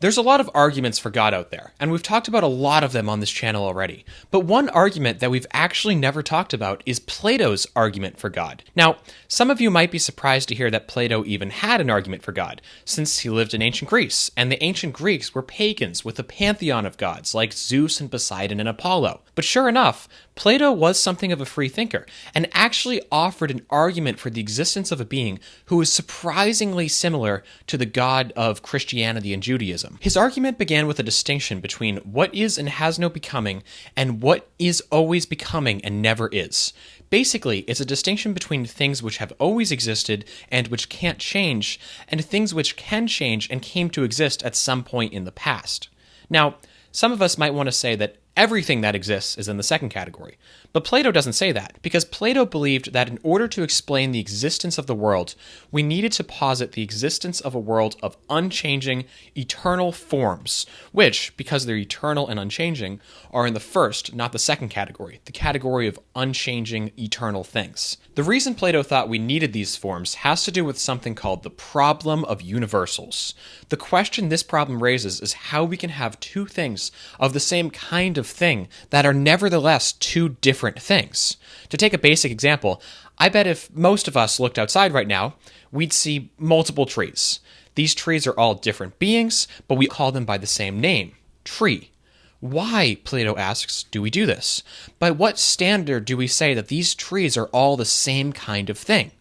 There's a lot of arguments for God out there, and we've talked about a lot of them on this channel already. But one argument that we've actually never talked about is Plato's argument for God. Now, some of you might be surprised to hear that Plato even had an argument for God, since he lived in ancient Greece, and the ancient Greeks were pagans with a pantheon of gods like Zeus and Poseidon and Apollo. But sure enough, Plato was something of a free thinker, and actually offered an argument for the existence of a being who was surprisingly similar to the God of Christianity and Judaism. His argument began with a distinction between what is and has no becoming, and what is always becoming and never is. Basically, it's a distinction between things which have always existed and which can't change, and things which can change and came to exist at some point in the past. Now, some of us might want to say that everything that exists is in the second category. But Plato doesn't say that, because Plato believed that in order to explain the existence of the world, we needed to posit the existence of a world of unchanging, eternal forms, which, because they're eternal and unchanging, are in the first, not the second category, the category of unchanging, eternal things. The reason Plato thought we needed these forms has to do with something called the problem of universals. The question this problem raises is how we can have two things of the same kind of thing that are nevertheless two different things. To take a basic example, I bet if most of us looked outside right now, we'd see multiple trees. These trees are all different beings, but we call them by the same name, tree. Why, Plato asks, do we do this? By what standard do we say that these trees are all the same kind of thing?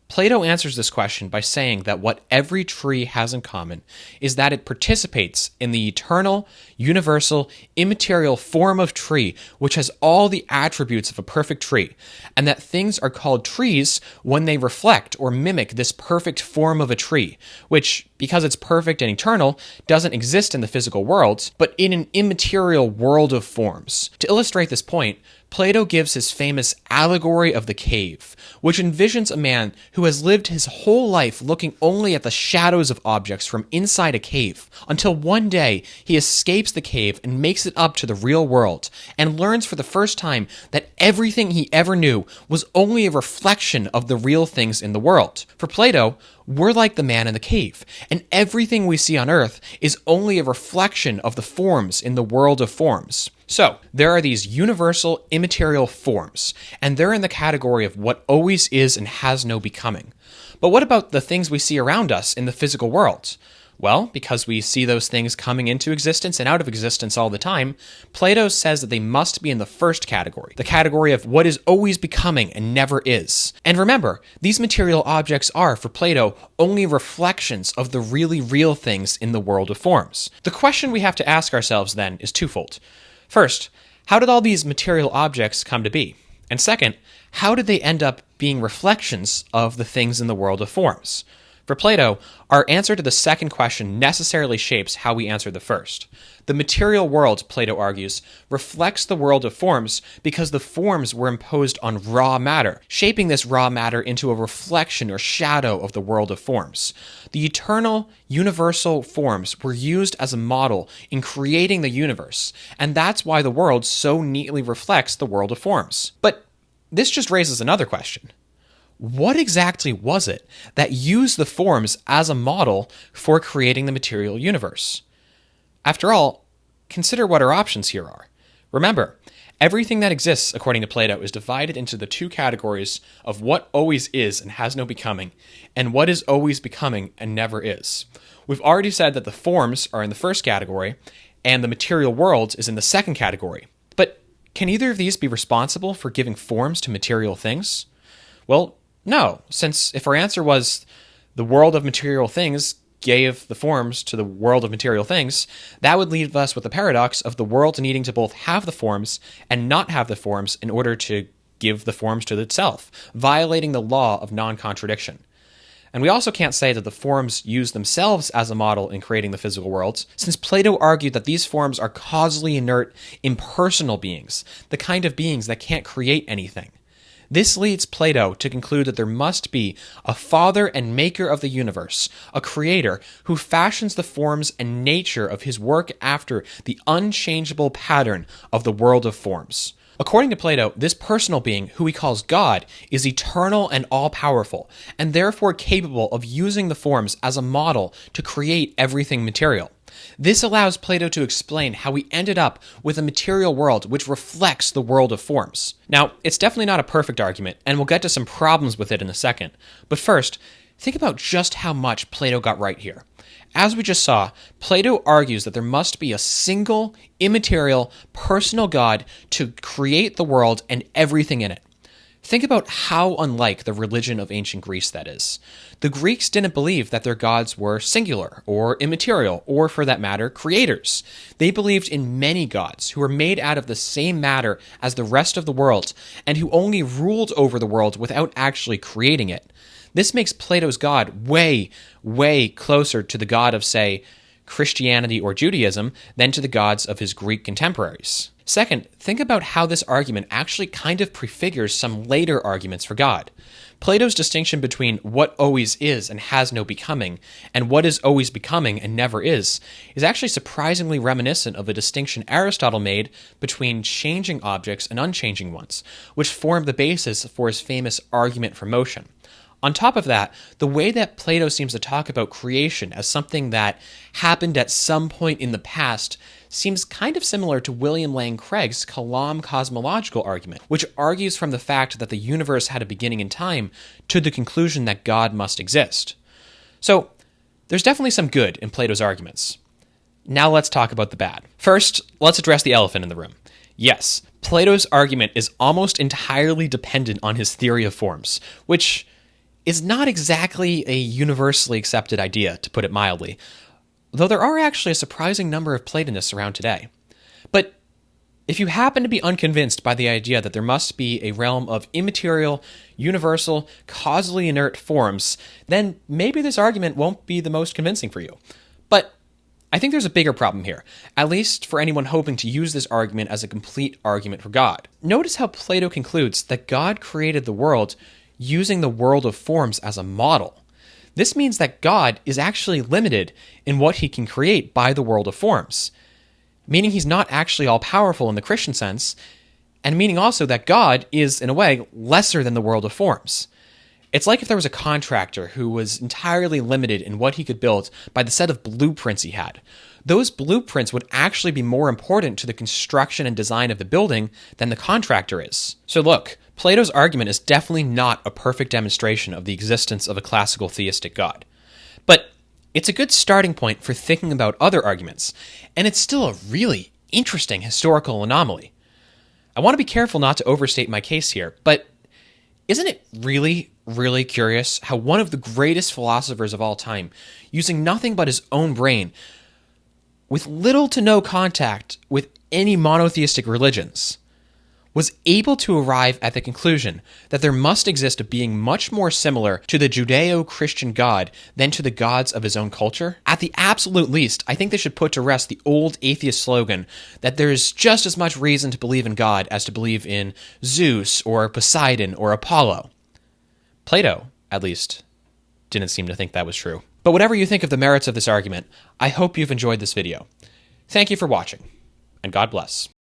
Plato answers this question by saying that what every tree has in common is that it participates in the eternal, universal, immaterial form of tree, which has all the attributes of a perfect tree, and that things are called trees when they reflect or mimic this perfect form of a tree, which, because it's perfect and eternal, doesn't exist in the physical world, but in an immaterial world of forms. To illustrate this point, Plato gives his famous allegory of the cave, which envisions a man who has lived his whole life looking only at the shadows of objects from inside a cave, until one day he escapes the cave and makes it up to the real world, and learns for the first time that everything he ever knew was only a reflection of the real things in the world. For Plato, we're like the man in the cave, and everything we see on Earth is only a reflection of the forms in the world of forms. So, there are these universal, immaterial forms, and they're in the category of what always is and has no becoming. But what about the things we see around us in the physical world? Well, because we see those things coming into existence and out of existence all the time, Plato says that they must be in the first category, the category of what is always becoming and never is. And remember, these material objects are, for Plato, only reflections of the really real things in the world of forms. The question we have to ask ourselves then is twofold. First, how did all these material objects come to be? And second, how did they end up being reflections of the things in the world of forms? For Plato, our answer to the second question necessarily shapes how we answer the first. The material world, Plato argues, reflects the world of forms because the forms were imposed on raw matter, shaping this raw matter into a reflection or shadow of the world of forms. The eternal, universal forms were used as a model in creating the universe, and that's why the world so neatly reflects the world of forms. But this just raises another question. What exactly was it that used the forms as a model for creating the material universe? After all, consider what our options here are. Remember, everything that exists, according to Plato, is divided into the two categories of what always is and has no becoming, and what is always becoming and never is. We've already said that the forms are in the first category, and the material world is in the second category. But can either of these be responsible for giving forms to material things? Well, no, since if our answer was the world of material things gave the forms to the world of material things, that would leave us with the paradox of the world needing to both have the forms and not have the forms in order to give the forms to itself, violating the law of non-contradiction. And we also can't say that the forms use themselves as a model in creating the physical world, since Plato argued that these forms are causally inert, impersonal beings, the kind of beings that can't create anything. This leads Plato to conclude that there must be a father and maker of the universe, a creator who fashions the forms and nature of his work after the unchangeable pattern of the world of forms. According to Plato, this personal being, who he calls God, is eternal and all-powerful, and therefore capable of using the forms as a model to create everything material. This allows Plato to explain how we ended up with a material world which reflects the world of forms. Now, it's definitely not a perfect argument, and we'll get to some problems with it in a second. But first, think about just how much Plato got right here. As we just saw, Plato argues that there must be a single, immaterial, personal God to create the world and everything in it. Think about how unlike the religion of ancient Greece that is. The Greeks didn't believe that their gods were singular or immaterial or, for that matter, creators. They believed in many gods who were made out of the same matter as the rest of the world and who only ruled over the world without actually creating it. This makes Plato's God way, way closer to the God of, say, Christianity or Judaism than to the gods of his Greek contemporaries. Second, think about how this argument actually kind of prefigures some later arguments for God. Plato's distinction between what always is and has no becoming, and what is always becoming and never is actually surprisingly reminiscent of a distinction Aristotle made between changing objects and unchanging ones, which formed the basis for his famous argument for motion. On top of that, the way that Plato seems to talk about creation as something that happened at some point in the past seems kind of similar to William Lane Craig's Kalam cosmological argument, which argues from the fact that the universe had a beginning in time to the conclusion that God must exist. So, there's definitely some good in Plato's arguments. Now let's talk about the bad. First, let's address the elephant in the room. Yes, Plato's argument is almost entirely dependent on his theory of forms, which is not exactly a universally accepted idea, to put it mildly, though there are actually a surprising number of Platonists around today. But if you happen to be unconvinced by the idea that there must be a realm of immaterial, universal, causally inert forms, then maybe this argument won't be the most convincing for you. But I think there's a bigger problem here, at least for anyone hoping to use this argument as a complete argument for God. Notice how Plato concludes that God created the world using the world of forms as a model. This means that God is actually limited in what he can create by the world of forms, meaning he's not actually all-powerful in the Christian sense, and meaning also that God is, in a way, lesser than the world of forms. It's like if there was a contractor who was entirely limited in what he could build by the set of blueprints he had. Those blueprints would actually be more important to the construction and design of the building than the contractor is. So look, Plato's argument is definitely not a perfect demonstration of the existence of a classical theistic God. But it's a good starting point for thinking about other arguments, and it's still a really interesting historical anomaly. I want to be careful not to overstate my case here, but isn't it really, really curious how one of the greatest philosophers of all time, using nothing but his own brain, with little to no contact with any monotheistic religions, was able to arrive at the conclusion that there must exist a being much more similar to the Judeo-Christian God than to the gods of his own culture? At the absolute least, I think they should put to rest the old atheist slogan that there is just as much reason to believe in God as to believe in Zeus or Poseidon or Apollo. Plato, at least, didn't seem to think that was true. But whatever you think of the merits of this argument, I hope you've enjoyed this video. Thank you for watching, and God bless.